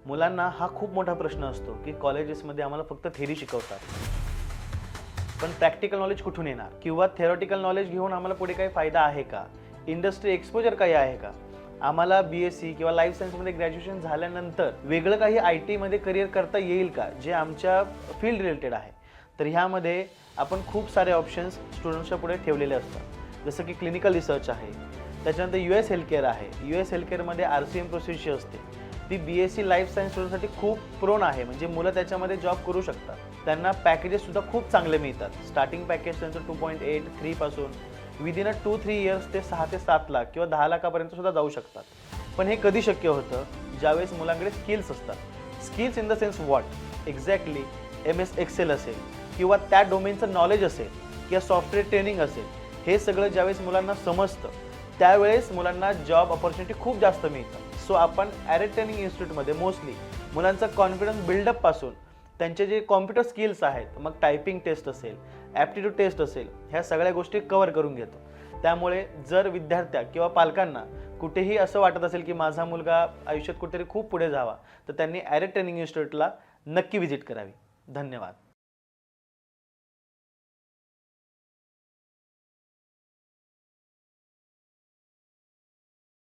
मुलांना हा खूप मोठा प्रश्न असतो की कॉलेजेसमध्ये आम्हाला फक्त थेरी शिकवतात, पण प्रॅक्टिकल नॉलेज कुठून येणार किंवा थेरॉटिकल नॉलेज घेऊन आम्हाला पुढे काही फायदा आहे का, इंडस्ट्री एक्सपोजर काही आहे का, आम्हाला BSc किंवा लाईफ सायन्समध्ये ग्रॅज्युएशन झाल्यानंतर वेगळं काही IT मध्ये करिअर करता येईल का जे आमच्या फील्ड रिलेटेड आहे. तर ह्यामध्ये आपण खूप सारे ऑप्शन्स स्टुडंट्सच्या पुढे ठेवलेले असतात, जसं की क्लिनिकल रिसर्च आहे, त्याच्यानंतर US हेल्थ केअर आहे. US हेल्थ केअरमध्ये RCM प्रोसेसची असते, ती BSc लाईफ सायन्स स्टुडंटसाठी खूप प्रोन आहे, म्हणजे मुलं त्याच्यामध्ये जॉब करू शकतात. त्यांना पॅकेजेससुद्धा खूप चांगले मिळतात. स्टार्टिंग पॅकेज त्यांचं 2.8 3 पासून विदिन 2-3 इयर्स ते 6 ते 7 लाख किंवा 10 लाखापर्यंत सुद्धा जाऊ शकतात. पण हे कधी शक्य होतं, ज्यावेळेस मुलांकडे स्किल्स असतात. Skills in the sense what exactly, MS Excel असेल किंवा त्या डोमेनचं नॉलेज असेल किंवा सॉफ्टवेअर ट्रेनिंग असेल, हे सगळं ज्यावेळेस मुलांना समजतं त्यावेळेस मुलांना जॉब अपॉर्च्युनिटी खूप जास्त मिळतं. सो आपण ॲरेट ट्रेनिंग इन्स्टिट्यूटमध्ये मोस्टली मुलांचा कॉन्फिडन्स बिल्डअपपासून त्यांचे जे कॉम्प्युटर स्किल्स आहेत, मग टायपिंग टेस्ट असेल, ॲप्टिट्यूड टेस्ट असेल, ह्या सगळ्या गोष्टी कव्हर करून घेतो. त्यामुळे जर विद्यार्थ्या किंवा पालकांना कुठेही असं वाटत असेल की माझा मुलगा आयुष्यात कुठेतरी खूप पुढे जावा, तर त्यांनी ॲरेट ट्रेनिंग इन्स्टिट्यूटला नक्की व्हिजिट करावी. धन्यवाद.